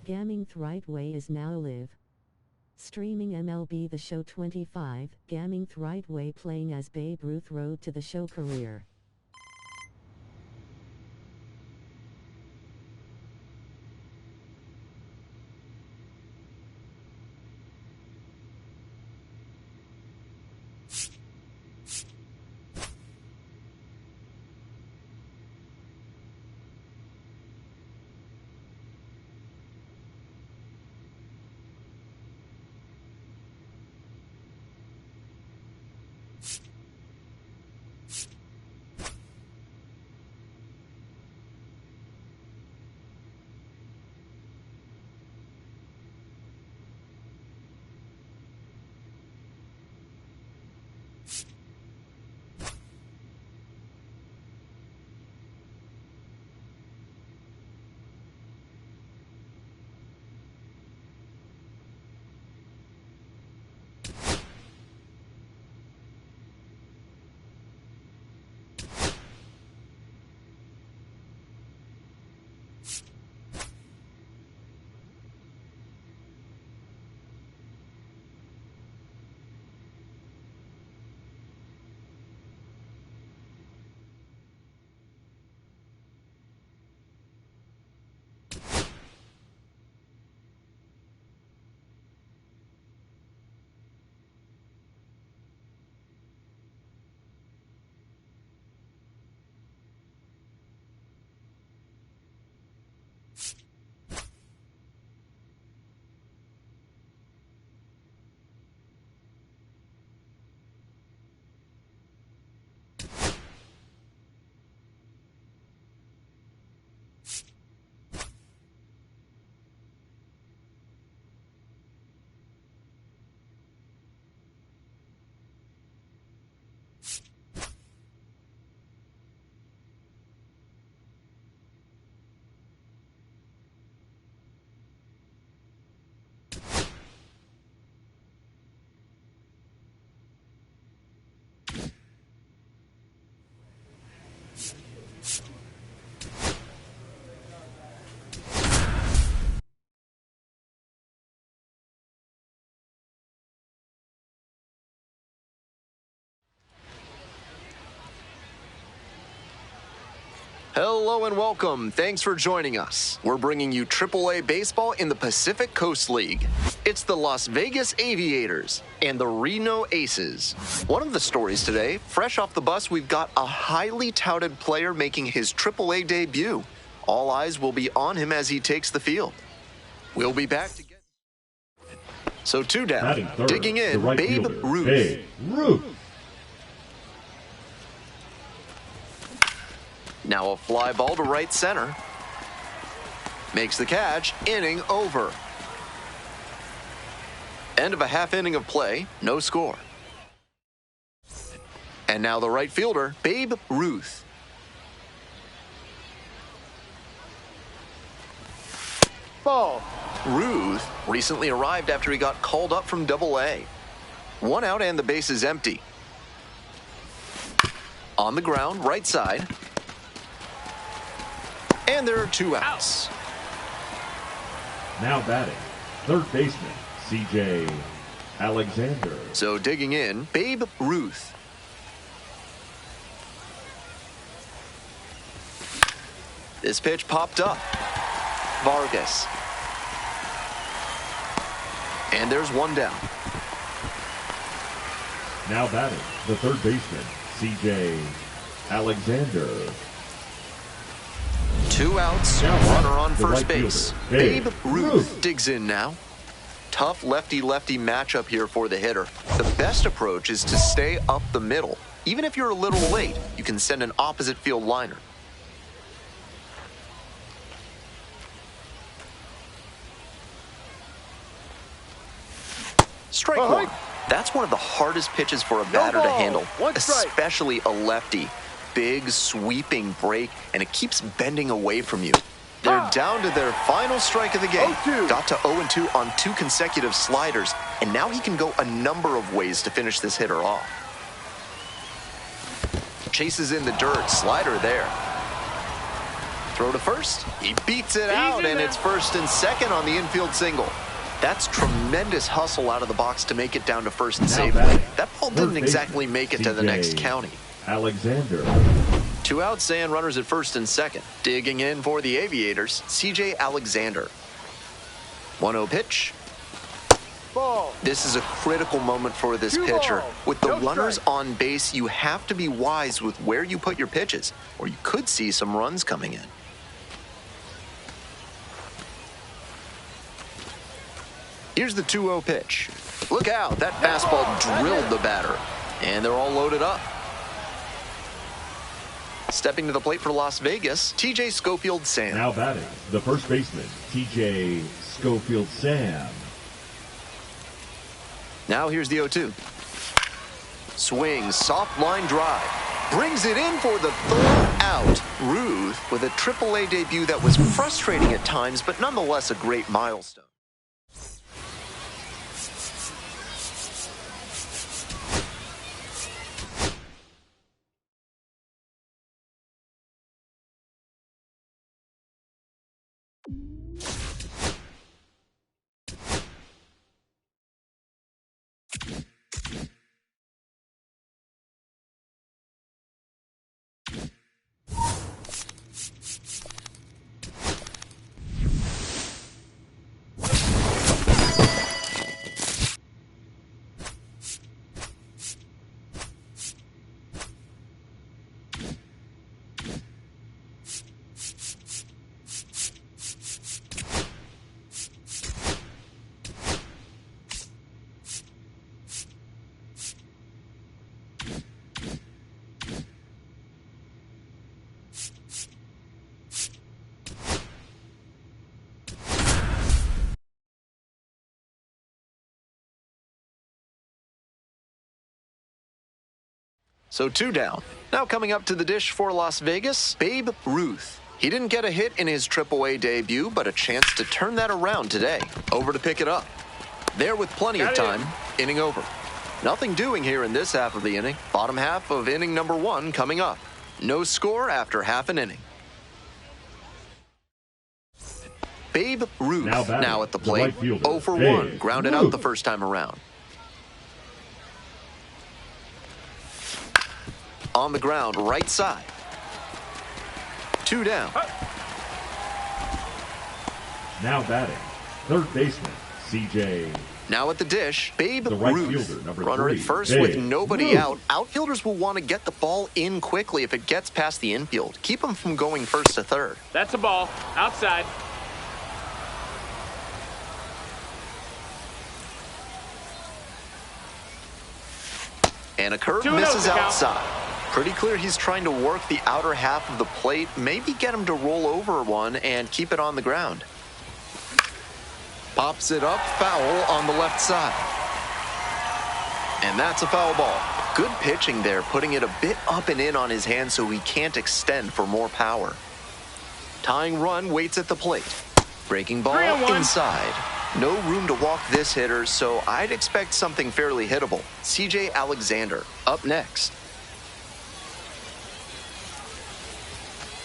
gamingtheWrightway is now live. Streaming MLB The Show 25, gamingtheWrightway playing as Babe Ruth Road to the Show career. Hello and welcome. Thanks for joining us. We're bringing you AAA baseball in the Pacific Coast League. It's the Las Vegas Aviators and the Reno Aces. One of the stories today, fresh off the bus, we've got a highly touted player making his AAA debut. All eyes will be on him as he takes the field. We'll be back to get... So two down, Third, digging in, right Babe fielder, Ruth. Babe Ruth. Now a fly ball to right center. Makes the catch, inning over. End of a half inning of play, no score. And now the right fielder, Babe Ruth. Ball. Ruth recently arrived after he got called up from AA. One out and the base is empty. On the ground, right side. And there are two outs. Now batting, third baseman, C.J. Alexander. So digging in, Babe Ruth. This pitch popped up. Vargas. And there's one down. Now batting, the third baseman, C.J. Alexander. Two outs, runner on first base. Babe Ruth digs in now. Tough lefty-lefty matchup here for the hitter. The best approach is to stay up the middle. Even if you're a little late, you can send an opposite field liner. Strike one. That's one of the hardest pitches for a batter to handle, especially a lefty. Big sweeping break, and it keeps bending away from you. They're down to their final strike of the game. Got to 0-2 on two consecutive sliders, and now he can go a number of ways to finish this hitter off. Chases in the dirt, slider there. Throw to first. He beats it out, and it's first and second on the infield single. That's tremendous hustle out of the box to make it down to first and safely. That ball didn't exactly make it to the next county. Alexander. 2 outs and runners at first and second. Digging in for the Aviators, C.J. Alexander. 1-0 pitch. Ball. This is a critical moment for this pitcher. With the runners on base, you have to be wise with where you put your pitches, or you could see some runs coming in. Here's the 2-0 pitch. Look out, that fastball drilled the batter. And they're all loaded up. Stepping to the plate for Las Vegas, T.J. Schofield Sam. Now batting, the first baseman, T.J. Schofield Sam. Now here's the 0-2. Swing, soft line drive. Brings it in for the third out. Ruth with a AAA debut that was frustrating at times, but nonetheless a great milestone. So 2 down. Now coming up to the dish for Las Vegas, Babe Ruth. He didn't get a hit in his AAA debut, but a chance to turn that around today. Over to pick it up. There with plenty of time, inning over. Nothing doing here in this half of the inning. Bottom half of inning number 1 coming up. No score after half an inning. Babe Ruth now at the plate. 0 for 1, grounded out the first time around. On the ground, right side. 2 down. Now batting, third baseman, C.J. Now at the dish, Babe right Ruth. fielder, number Runner 3, at first Babe with nobody Ruth. out. Outfielders will want to get the ball in quickly if it gets past the infield. Keep them from going first to third. That's a ball. Outside. And a curve 2-0 misses count. outside. Pretty clear he's trying to work the outer half of the plate, maybe get him to roll over one and keep it on the ground. Pops it up, foul on the left side. And that's a foul ball. Good pitching there, putting it a bit up and in on his hand so he can't extend for more power. Tying run waits at the plate. Breaking ball 3-1. inside. No room to walk this hitter, so I'd expect something fairly hittable. C.J. Alexander up next.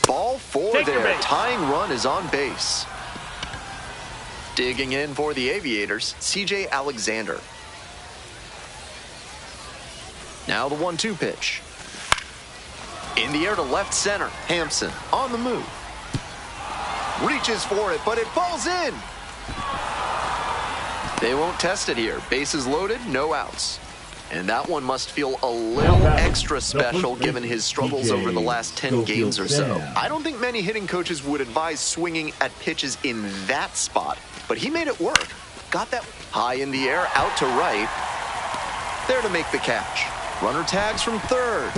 Ball 4 Take your there. base. Tying run is on base. Digging in for the Aviators, C.J. Alexander. Now the 1-2 pitch. In the air to left center. Hampson on the move. Reaches for it, but it falls in. They won't test it here. Bases loaded, no outs. And that one must feel a little extra special given his struggles over the last 10 games or so. I don't think many hitting coaches would advise swinging at pitches in that spot, but he made it work. Got that high in the air, out to right. There to make the catch. Runner tags from third.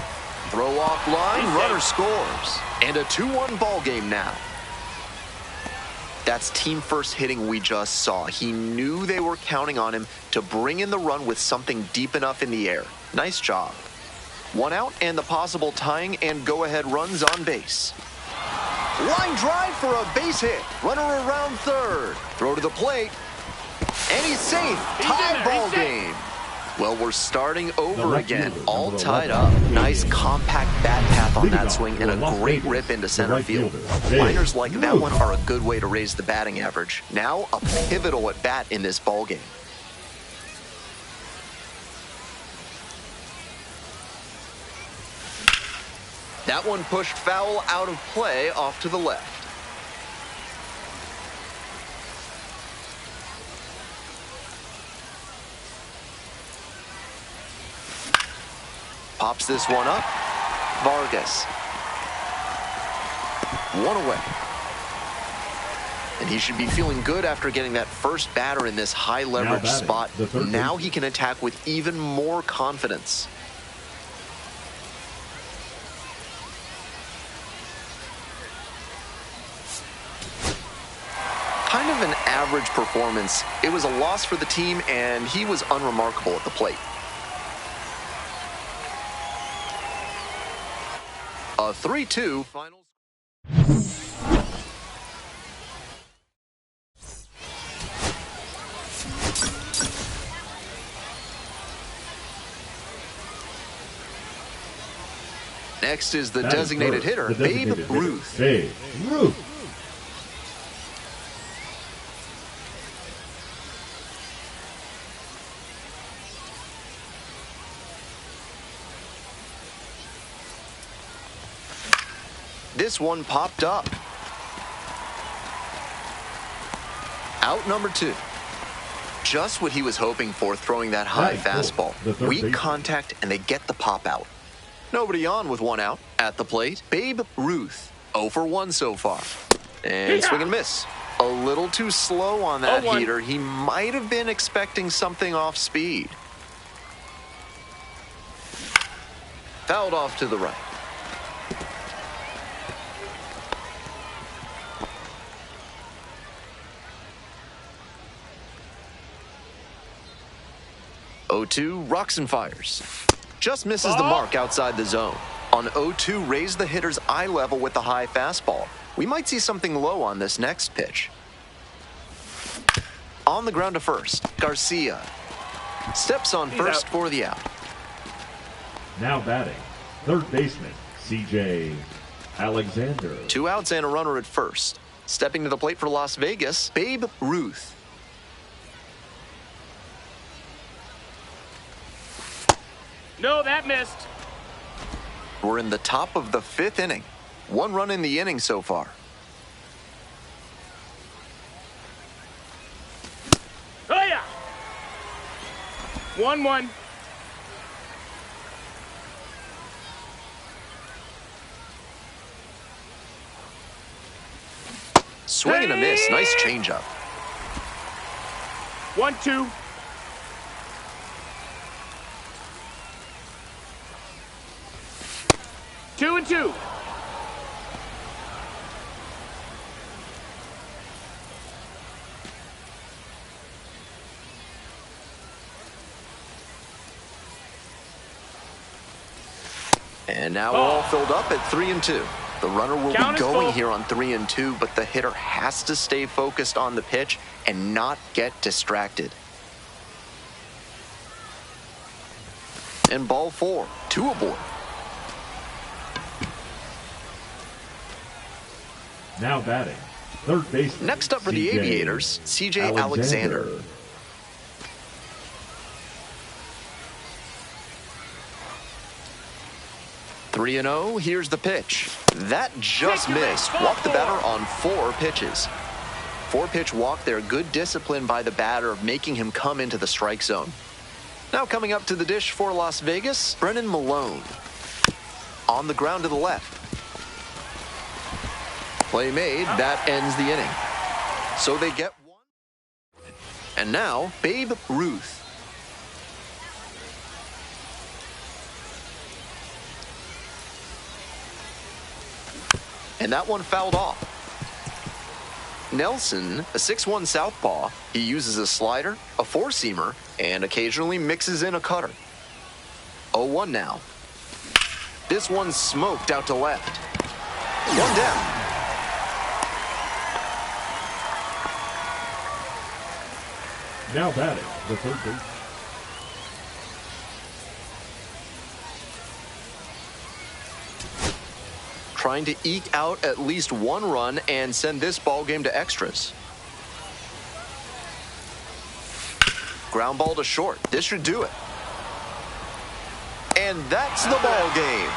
Throw off line, runner scores. And a 2-1 ball game now. That's team first hitting we just saw. He knew they were counting on him to bring in the run with something deep enough in the air. Nice job. 1 out and the possible tying and go-ahead runs on base. Line drive for a base hit. Runner around third. Throw to the plate. And he's safe. Tie ball game. Well, we're starting over left again, fielder, all number tied 11, up. Nice compact bat path on Leading that off swing for and a Las great Vegas, rip into the center right field. fielder, Babe Liners like that Ruth. one are a good way to raise the batting average. Now a pivotal at bat in this ballgame. That one pushed foul out of play off to the left. Pops this one up. Vargas. One away. And he should be feeling good after getting that first batter in this high leverage spot. Now he can attack with even more confidence. Kind of an average performance. It was a loss for the team, and he was unremarkable at the plate. A 3-2 final. Next is the designated hitter, Babe Ruth. Babe Ruth. This one popped up. Out number 2. Just what he was hoping for, throwing that high fastball. Weak contact, and they get the pop out. Nobody on with one out. At the plate, Babe Ruth. 0 for 1 so far. And swing and miss. A little too slow on that heater. He might have been expecting something off speed. Fouled off to the right. O2 rocks and fires. Just misses the mark outside the zone. On 0-2, raise the hitter's eye level with the high fastball. We might see something low on this next pitch. On the ground to first, Garcia. Steps on first for the out. Now batting, third baseman, C.J. Alexander. 2 outs and a runner at first. Stepping to the plate for Las Vegas, Babe Ruth. No, that missed. We're in the top of the 5th inning. 1 run in the inning so far. Oh, yeah. 1-1. Swing and a miss. Nice changeup. 1-2. 2-2. And now we're all filled up at 3-2. The runner will Count be is going full. here on 3-2, but the hitter has to stay focused on the pitch and not get distracted. And ball 4, 2 aboard. Now batting, third baseman. Next up for the C.J. Aviators, C.J. Alexander. 3-0, here's the pitch. That just missed. Walked the batter on 4 pitches. 4-pitch walk there, good discipline by the batter of making him come into the strike zone. Now coming up to the dish for Las Vegas, Brennan Malone. On the ground to the left. Play made, that ends the inning. So they get 1. And now, Babe Ruth. And that one fouled off. Nelson, a 6'1 southpaw, he uses a slider, a four-seamer, and occasionally mixes in a cutter. 0-1 now. This one's smoked out to left. 1 down. Now batting, the third baseman. trying to eke out at least one run and send this ball game to extras. Ground ball to short. This should do it. And that's the ball game.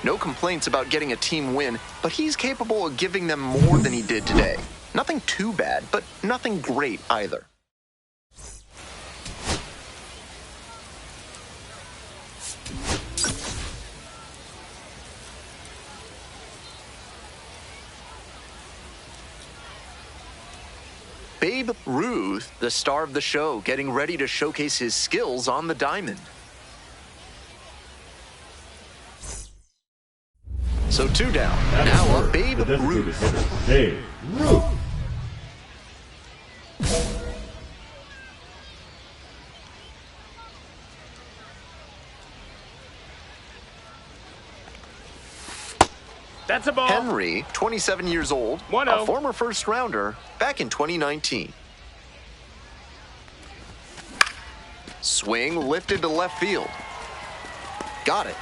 No complaints about getting a team win, but he's capable of giving them more than he did today. Nothing too bad, but nothing great either. Babe Ruth, the star of the show, getting ready to showcase his skills on the diamond. So 2 down. Now up Babe Ruth. Babe Ruth. That's a ball. Henry, 27 years old, 1-0. a former first rounder back in 2019. Swing lifted to left field. Got it.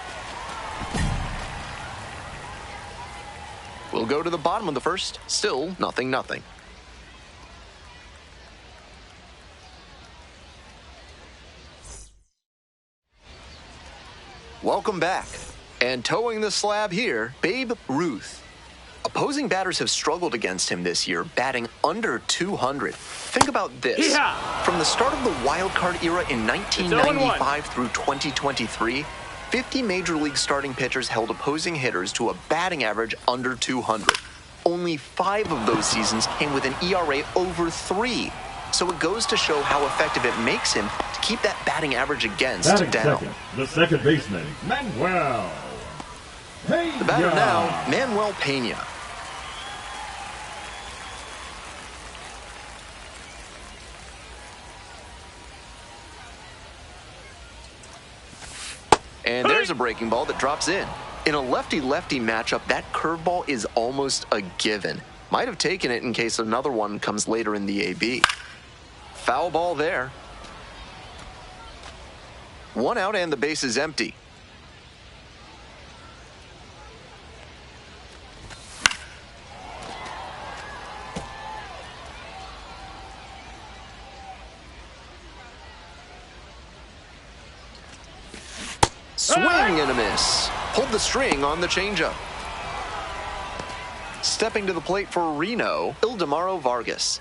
We'll go to the bottom of the first. Still 0-0. Welcome back. And towing the slab here, Babe Ruth. Opposing batters have struggled against him this year, batting under 200. Think about this. Yeehaw! From the start of the wild card era in 1995 through 2023, 50 Major League starting pitchers held opposing hitters to a batting average under 200. Only 5 of those seasons came with an ERA over 3. So it goes to show how effective it makes him to keep that batting average against Batting down. second, the second baseman, Manuel. The batter now, Manuel Pena. And there's a breaking ball that drops in. In a lefty-lefty matchup, that curveball is almost a given. Might have taken it in case another one comes later in the AB. Foul ball there. 1 out and the base is empty. Swing and a miss. Pulled the string on the changeup. Stepping to the plate for Reno, Ildemaro Vargas.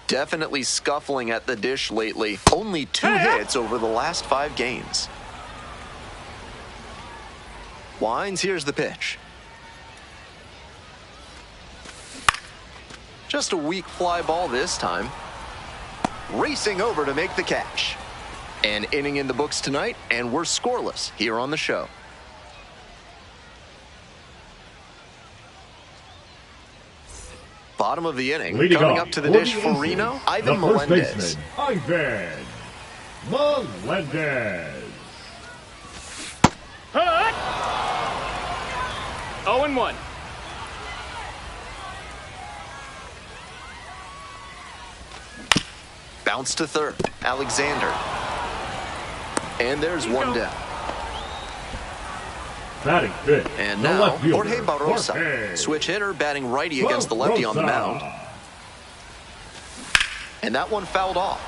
Definitely scuffling at the dish lately. Only 2 hits over the last 5 games. Wines, here's the pitch. Just a weak fly ball this time. Racing over to make the catch. An inning in the books tonight, and we're scoreless here on the show. Bottom of the inning, Leading coming off up to the for dish the for Aces, Reno, the Ivan first Melendez. baseman, Ivan Melendez. Hut! 0-1. Bounce to third, Alexander. And there's 1 down. Batting fifth, And the now, left fielder, Jorge Barrosa. Jorge Switch hitter, batting righty against the lefty on the mound. And that one fouled off.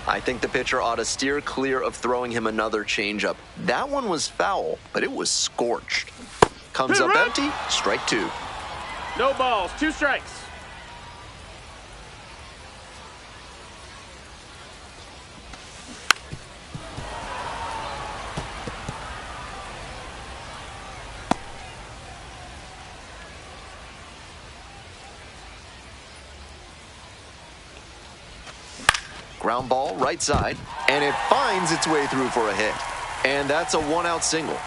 I think the pitcher ought to steer clear of throwing him another changeup. That one was foul, but it was scorched. Comes up empty, strike 2. No balls, 2 strikes. Ground ball, right side, and it finds its way through for a hit. And that's a 1-out single.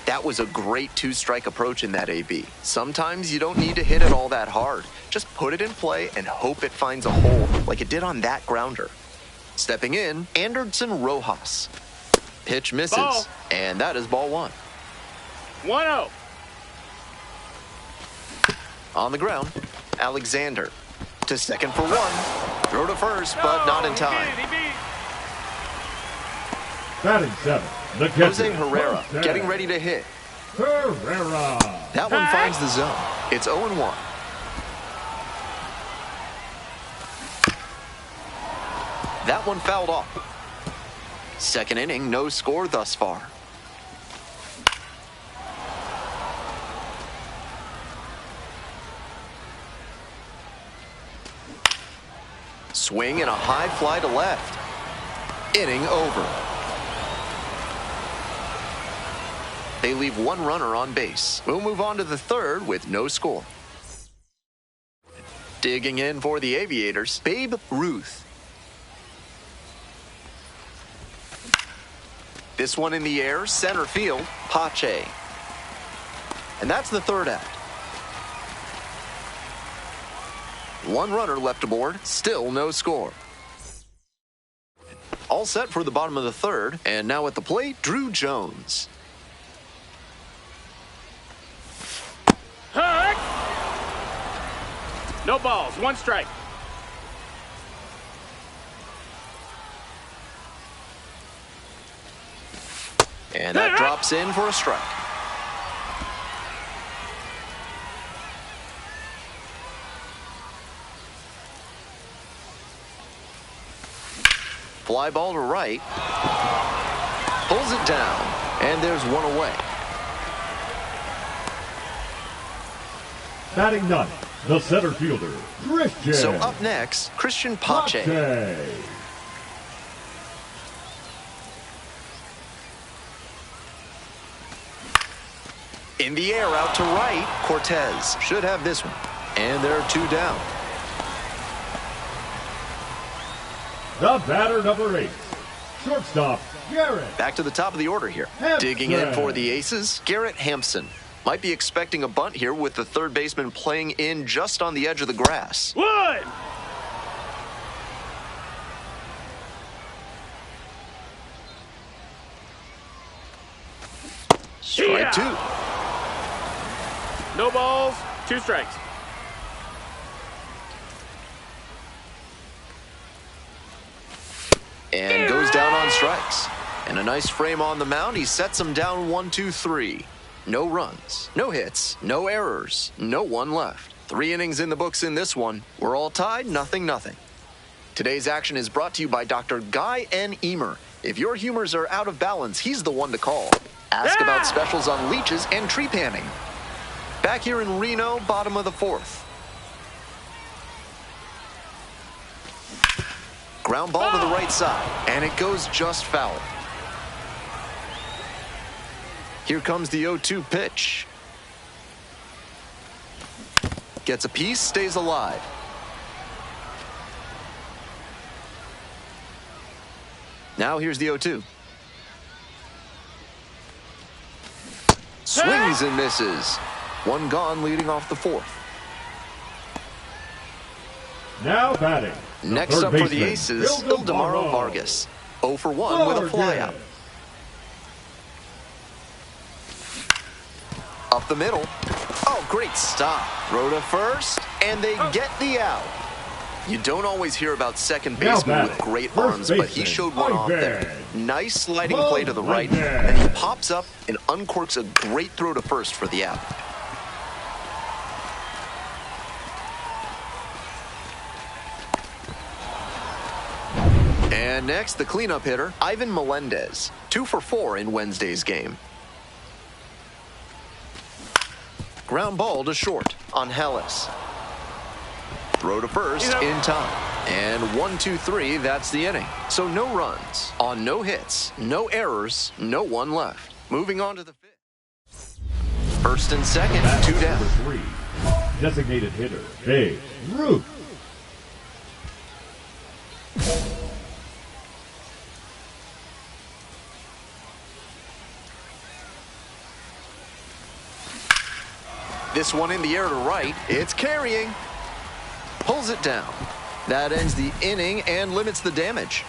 That was a great 2-strike approach in that AB. Sometimes you don't need to hit it all that hard. Just put it in play and hope it finds a hole like it did on that grounder. Stepping in, Anderson Rojas. Pitch misses, Ball. and that is ball 1. 1-0. On the ground, Alexander. To second for 1. Throw to first, but not in time. He beat it. Batting 7, the catcher. Jose Herrera Jose getting ready to hit. Herrera. That one finds the zone. It's 0-1. That one fouled off. Second inning, no score thus far. Swing and a high fly to left. Inning over. They leave one runner on base. We'll move on to the third with no score. Digging in for the Aviators, Babe Ruth. This one in the air, center field, Pache. And that's the third out. One runner left aboard, still no score. All set for the bottom of the third, and now at the plate, Drew Jones. Hurt! No balls, one strike. And that drops in for a strike. Fly ball to right. Pulls it down. And there's one away. Batting 9, the center fielder, Christian. So up next, Christian Pache. In the air out to right, Cortez should have this one. And there are two down. The batter, number 8, shortstop, Garrett. Back to the top of the order here. Hampson. Digging in for the Aces, Garrett Hampson. Might be expecting a bunt here with the third baseman playing in just on the edge of the grass. One! Strike two. No balls, two strikes. And goes down on strikes. And a nice frame on the mound. He sets him down 1-2-3. No runs, no hits, no errors, no one left. 3 innings in the books in this one. We're all tied, 0-0. Today's action is brought to you by Dr. Guy N. Emer. If your humors are out of balance, he's the one to call. Ask about specials on leeches and tree panning. Back here in Reno, bottom of the 4th. Ground ball to the right side, and it goes just foul. Here comes the 0-2 pitch. Gets a piece, stays alive. Now here's the 0-2. Swings and misses. One gone, leading off the 4th. Now batting. Next up for the Aces, Ildemaro Vargas. 0 for 1 with a flyout. Up the middle. Oh, great stop. Throw to first, and they get the out. You don't always hear about second baseman with great arms, but he showed one off there. Nice sliding play to the right, and he pops up and uncorks a great throw to first for the out. And next, the cleanup hitter, Ivan Melendez. 2 for 4 in Wednesday's game. Ground ball to short on Hellis. Throw to first in time. And 1-2-3, that's the inning. So no runs on no hits, no errors, no one left. Moving on to the 5th. First and second, 2 down. Number 3, designated hitter, Babe Ruth. This one in the air to right. It's carrying. Pulls it down. That ends the inning and limits the damage.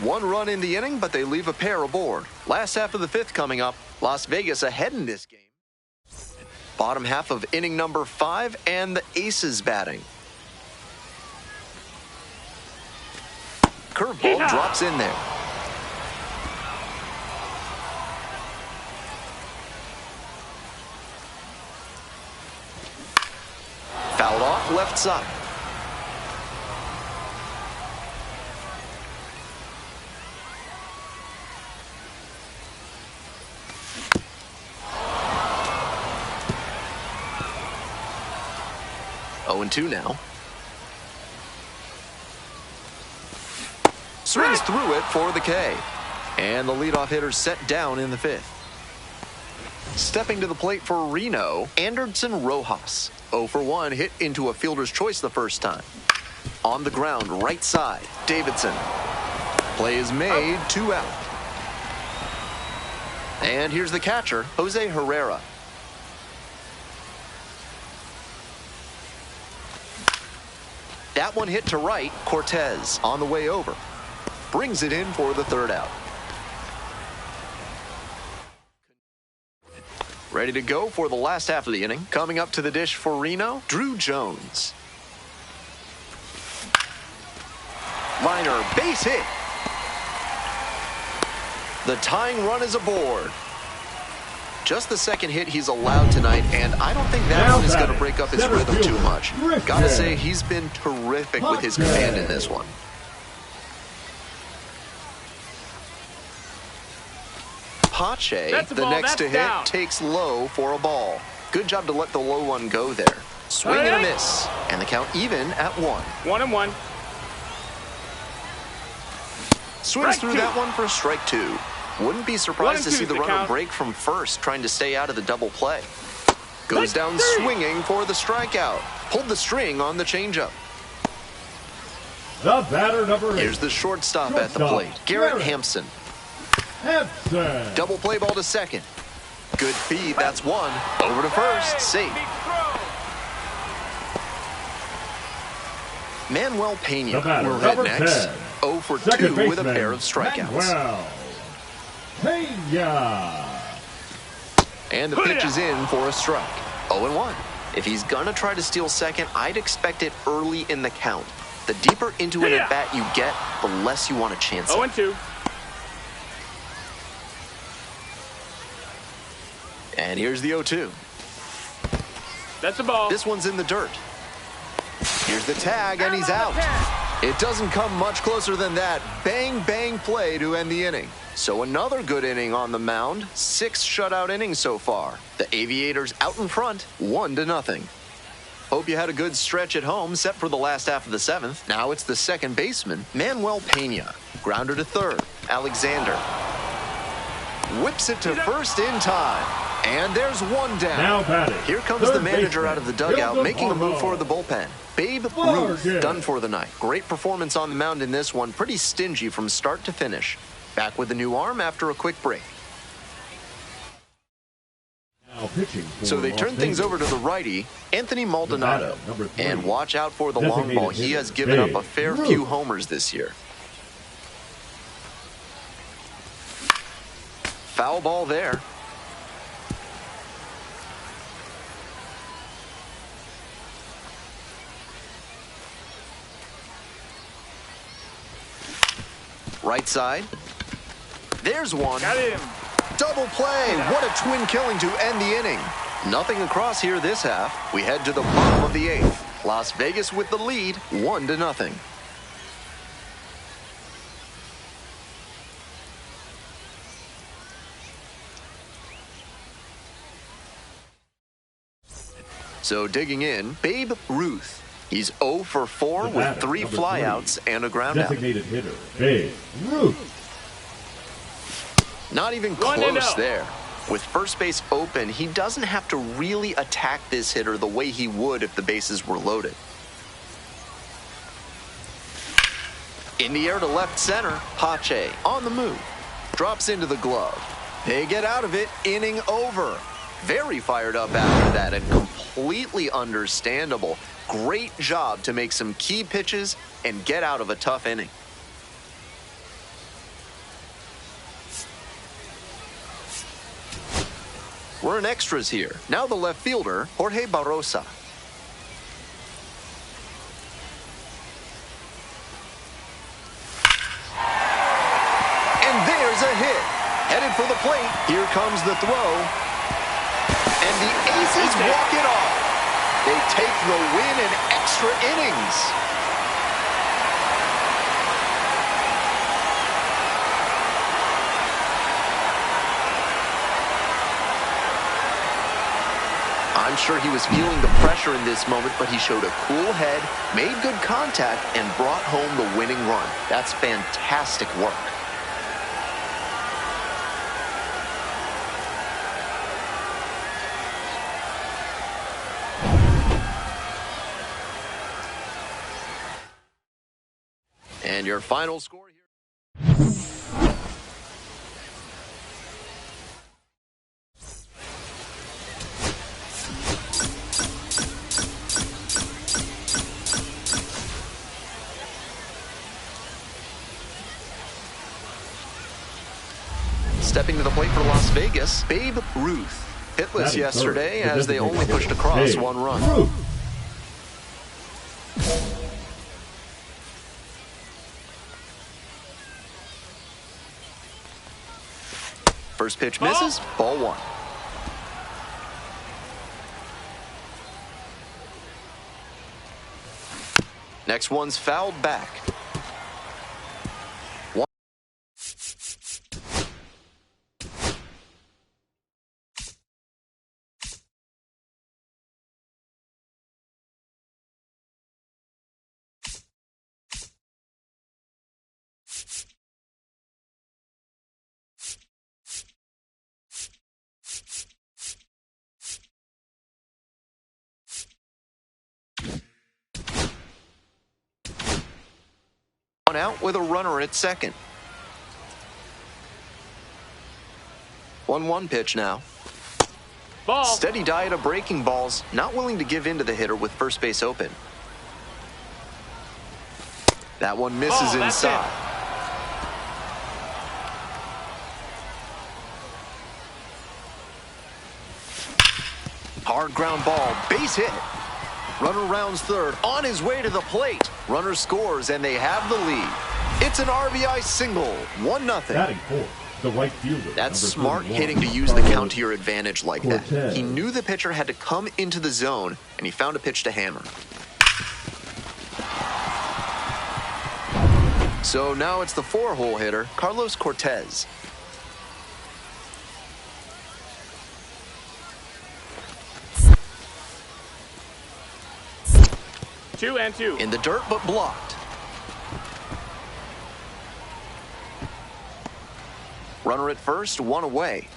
1 run in the inning, but they leave a pair aboard. Last half of the 5th coming up. Las Vegas ahead in this game. Bottom half of inning number 5, and the Aces batting. Curveball drops in there. Fouled off left side. Oh, 2 now. Swings through it for the K. And the leadoff hitter set down in the 5th. Stepping to the plate for Reno, Anderson Rojas. 0 for 1, hit into a fielder's choice the first time. On the ground, right side, Davidson. Play is made, 2 out. And here's the catcher, Jose Herrera. That one hit to right, Cortez on the way over. Brings it in for the 3rd out. Ready to go for the last half of the inning. Coming up to the dish for Reno, Drew Jones. Liner, base hit. The tying run is aboard. Just the 2nd hit he's allowed tonight, and I don't think that one is going to break up his rhythm too much. Gotta say, he's been terrific with his command in this one. Pache, the next to hit, takes low for a ball. Good job to let the low one go there. Swing and a miss, and the count even at 1. 1-1. Swings through that one for strike 2. Wouldn't be surprised to see the runner break from first, trying to stay out of the double play. Goes down swinging for the strikeout. Pulled the string on the changeup. The batter number 8. Here's the shortstop at the plate, Garrett Hampson. Double play ball to second. Good feed, that's 1. Over to first, safe. Manuel Pena will hit next. 0 for 2 with a pair of strikeouts. And the pitch is in for a strike. 0-1. If he's gonna try to steal second, I'd expect it early in the count. The deeper into an at-bat you get, the less you want to chance it. 0-2. And here's the 0-2. That's a ball. This one's in the dirt. Here's the tag, and he's out. It doesn't come much closer than that. Bang, bang play to end the inning. So another good inning on the mound. 6 shutout innings so far. The Aviators out in front, 1-0. Hope you had a good stretch at home, set for the last half of the 7th. Now it's the second baseman, Manuel Pena. Grounder to third, Alexander. Whips it to first in time. And there's one down. Now batting. Here comes the manager out of the dugout, making a move for the bullpen. Babe Ruth done for the night. Great performance on the mound in this one. Pretty stingy from start to finish. Back with a new arm after a quick break. So they turn things over to the righty, Anthony Maldonado. And watch out for the long ball. He has given up a fair few homers this year. Foul ball there. Right side. There's one. Got him. Double play. What a twin killing to end the inning. Nothing across here this half. We head to the bottom of the 8th. Las Vegas with the lead, 1-0. So digging in, Babe Ruth. He's 0 for 4 with 3 flyouts and a groundout. Designated hitter, Babe Ruth. Not even close there. With first base open, he doesn't have to really attack this hitter the way he would if the bases were loaded. In the air to left center, Pache on the move. Drops into the glove. They get out of it, inning over. Very fired up after that and completely understandable. Great job to make some key pitches and get out of a tough inning. We're in extras here. Now the left fielder, Jorge Barrosa. And there's a hit. Headed for the plate. Here comes the throw. And the Aces walk it off. They take the win in extra innings. I'm sure he was feeling the pressure in this moment, but he showed a cool head, made good contact, and brought home the winning run. That's fantastic work. And your final score here. Stepping to the plate for Las Vegas, Babe Ruth. Hitless yesterday as they only pushed across one run. First pitch misses, ball one. Next one's fouled back. Out with a runner at second. 1-1 pitch now. Ball. Steady diet of breaking balls, not willing to give in to the hitter with first base open. That one misses inside. Hard ground ball, base hit. Runner rounds third, on his way to the plate. Runner scores, and they have the lead. It's an RBI single, 1-0. Batting fourth, the right fielder. That's smart hitting to use the count to your advantage like that. He knew the pitcher had to come into the zone, and he found a pitch to hammer. So now it's the 4-hole hitter, Carlos Cortez. Two and two. In the dirt, but blocked. Runner at first, one away.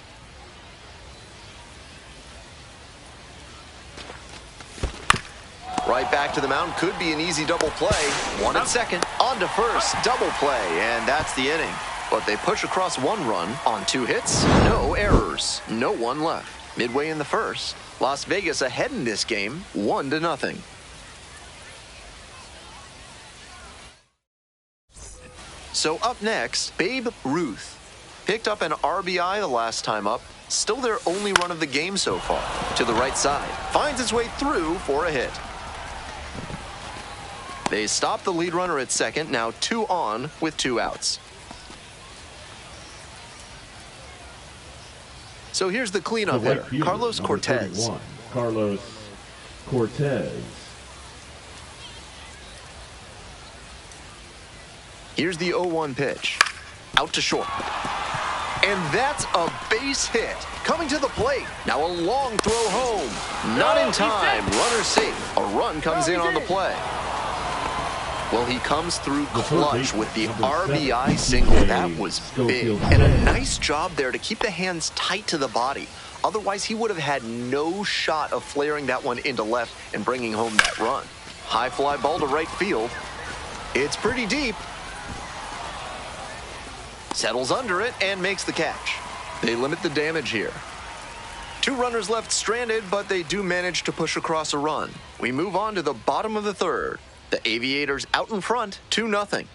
Right back to the mound, could be an easy double play. One at second, on to first, double play, and that's the inning. But they push across one run on 2 hits, no errors, no one left. Midway in the first, Las Vegas ahead in this game, 1-0. So up next, Babe Ruth. Picked up an RBI the last time up. Still their only run of the game so far. To the right side. Finds its way through for a hit. They stop the lead runner at second. Now 2 on with 2 outs. So here's the cleanup hitter, Carlos Cortez. Carlos Cortez. Here's the 0-1 pitch. Out to short. And that's a base hit. Coming to the plate. Now a long throw home. Not in time. Runner safe. A run comes in on the play. Well, he comes through clutch with the RBI single. That was big. And a nice job there to keep the hands tight to the body. Otherwise, he would have had no shot of flaring that one into left and bringing home that run. High fly ball to right field. It's pretty deep. Settles under it and makes the catch. They limit the damage here. 2 runners left stranded, but they do manage to push across a run. We move on to the bottom of the third. The Aviators out in front, 2-0.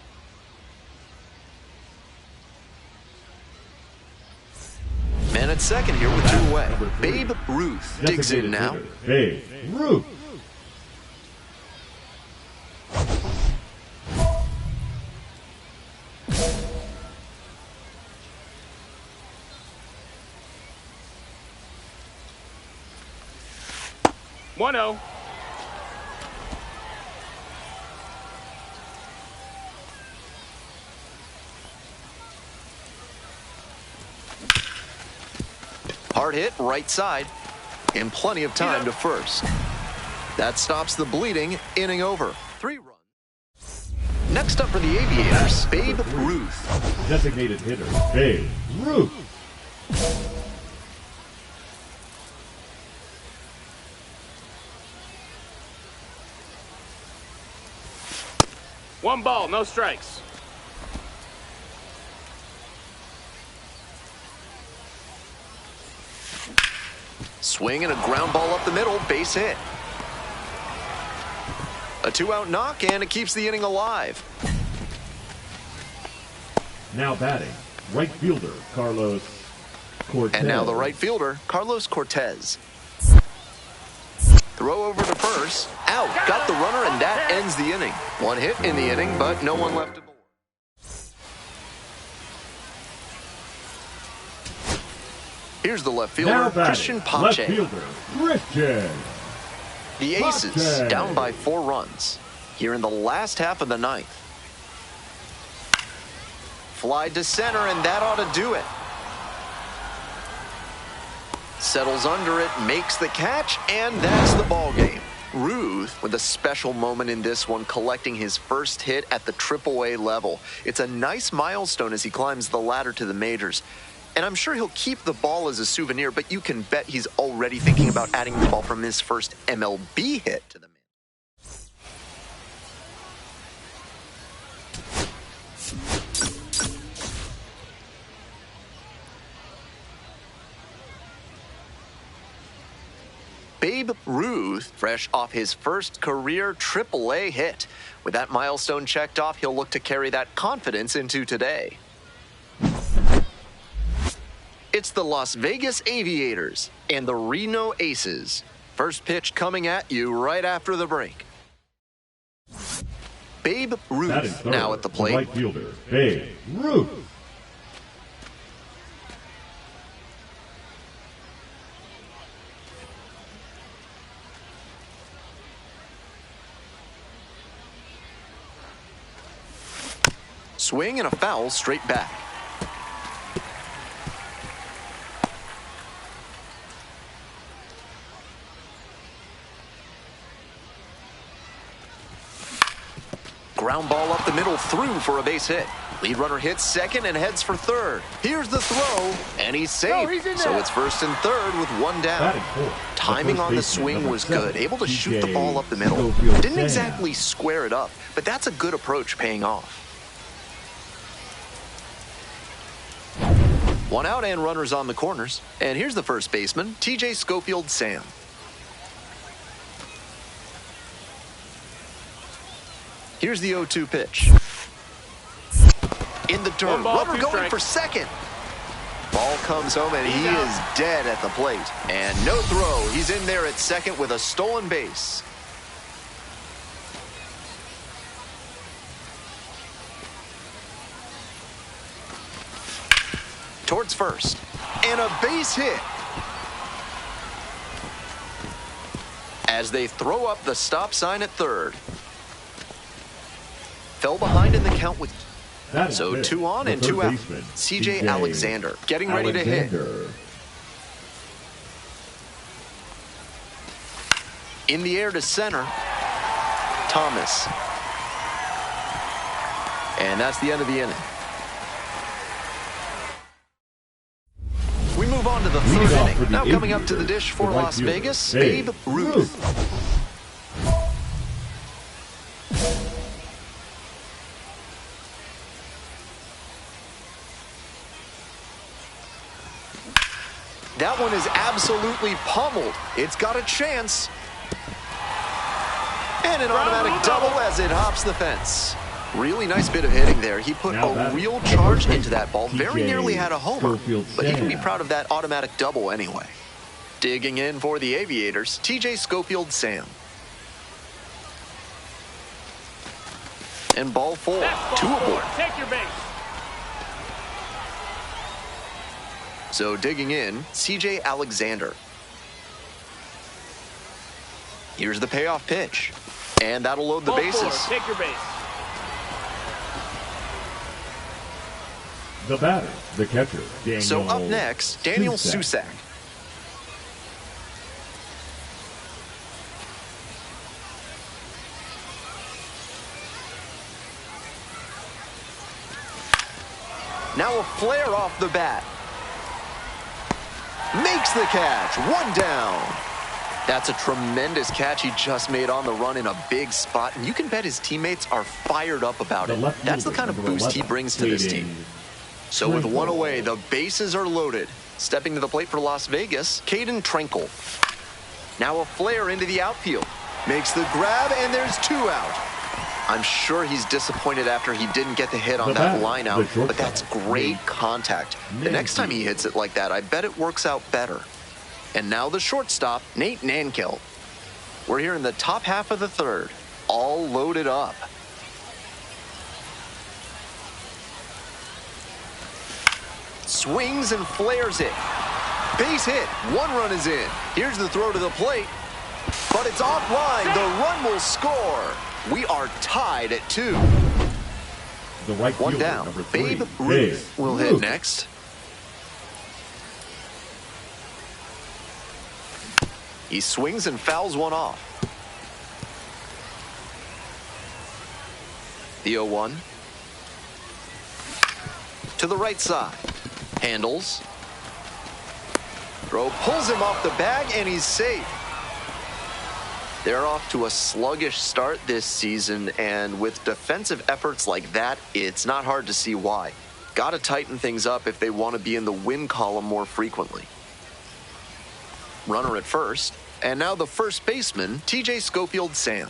Man at second here with 2 away. Babe Ruth digs in now. Babe Ruth. Hard hit right side, and plenty of time to first. That stops the bleeding, inning over. 3 runs. Next up for the Aviators, Babe Ruth. Designated hitter, Babe Ruth. One ball, no strikes. Swing and a ground ball up the middle, base hit. A 2-out knock, and it keeps the inning alive. Now batting, right fielder, Carlos Cortez. And now the right fielder, Carlos Cortez. Throw over to first. Out. Got the runner, and that ends the inning. 1 hit in the inning, but no one left aboard. Here's the left fielder, Christian Pache. Left fielder, Christian. The Aces down by 4 runs here in the last half of the 9th. Fly to center, and that ought to do it. Settles under it, makes the catch, and that's the ball game. Ruth with a special moment in this one, collecting his first hit at the AAA level. It's a nice milestone as he climbs the ladder to the majors. And I'm sure he'll keep the ball as a souvenir, but you can bet he's already thinking about adding the ball from his first MLB hit to the man. Babe Ruth, fresh off his first career AAA hit. With that milestone checked off, he'll look to carry that confidence into today. It's the Las Vegas Aviators and the Reno Aces. First pitch coming at you right after the break. Babe Ruth now at the plate. Right fielder, Babe Ruth. Swing and a foul straight back. Ground ball up the middle, through for a base hit. Lead runner hits second and heads for third. Here's the throw, and he's safe. So it's first and third with 1 down. Timing on the swing was good, able to shoot the ball up the middle. Didn't exactly square it up, but that's a good approach paying off. 1 out and runners on the corners. And here's the first baseman, TJ Schofield Sam. Here's the 0-2 pitch. In the dirt, runner going for second. Ball comes home, and he is dead at the plate. And no throw. He's in there at second with a stolen base. Towards first. And a base hit. As they throw up the stop sign at third. Fell behind in the count with... So 2 on and 2 out. CJ Alexander getting ready to hit. In the air to center. Thomas. And that's the end of the inning. We move on to the 3rd inning. Now coming up to the dish for Las Vegas, Babe Ruth. That one is absolutely pummeled. It's got a chance. And an automatic double as it hops the fence. Really nice bit of hitting there. He put a real charge into that ball. Very nearly had a homer, but he can be proud of that automatic double anyway. Digging in for the Aviators, TJ Schofield Sam. And ball 4, 2 aboard. Take your base. So digging in, CJ Alexander. Here's the payoff pitch. And that'll load the bases. Take your base. The batter, the catcher, Daniel. So up next, Daniel Susac. Now a flare off the bat. Makes the catch. 1 down. That's a tremendous catch he just made on the run in a big spot, and you can bet his teammates are fired up about it. That's the kind of boost he brings to this team. So with 1 away, the bases are loaded. Stepping to the plate for Las Vegas, Caden Trenkle. Now a flare into the outfield. Makes the grab, and there's 2 out. I'm sure he's disappointed after he didn't get the hit on that line out, but that's great contact. The next time he hits it like that, I bet it works out better. And now the shortstop, Nate Nankill. We're here in the top half of the 3rd, all loaded up. Swings and flares it. Base hit. 1 run is in. Here's the throw to the plate. But it's offline. The run will score. We are tied at 2. The right 1 fielder, down. number 3, Babe Ruth will hit next. He swings and fouls 1 off. The 0-1. To the right side. Handles. Throw pulls him off the bag, and he's safe. They're off to a sluggish start this season, and with defensive efforts like that, it's not hard to see why. Got to tighten things up if they want to be in the win column more frequently. Runner at first, and now the first baseman, TJ Schofield Sam.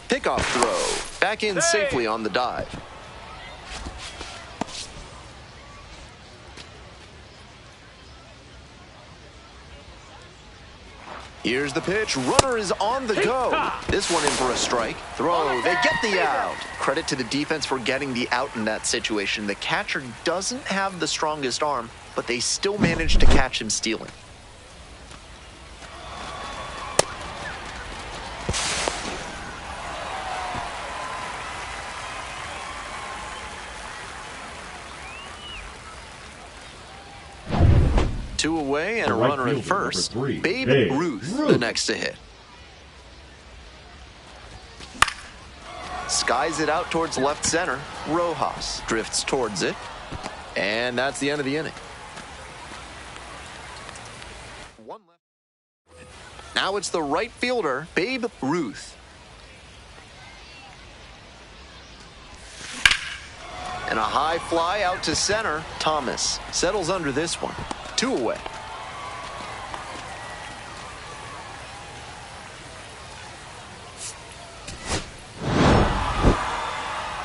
Pickoff throw, back in safely on the dive. Here's the pitch. Runner is on the go. This one in for a strike. Throw. They get the out. Credit to the defense for getting the out in that situation. The catcher doesn't have the strongest arm, but they still managed to catch him stealing. Two away and a runner at first. Babe Ruth, the next to hit. Skies it out towards left center. Rojas drifts towards it. And that's the end of the inning. Now it's the right fielder, Babe Ruth. And a high fly out to center. Thomas settles under this one. 2 away.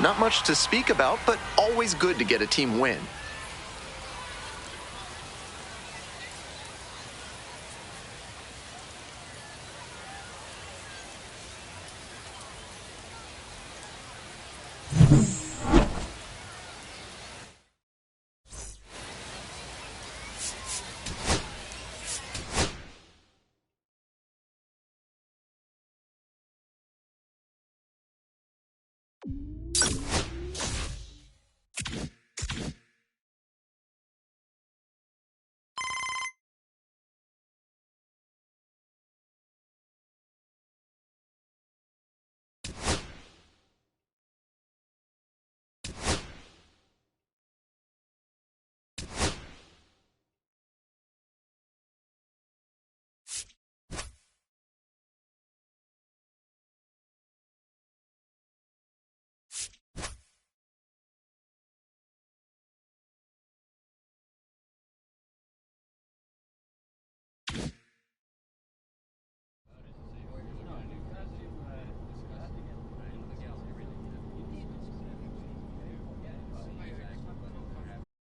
Not much to speak about, but always good to get a team win.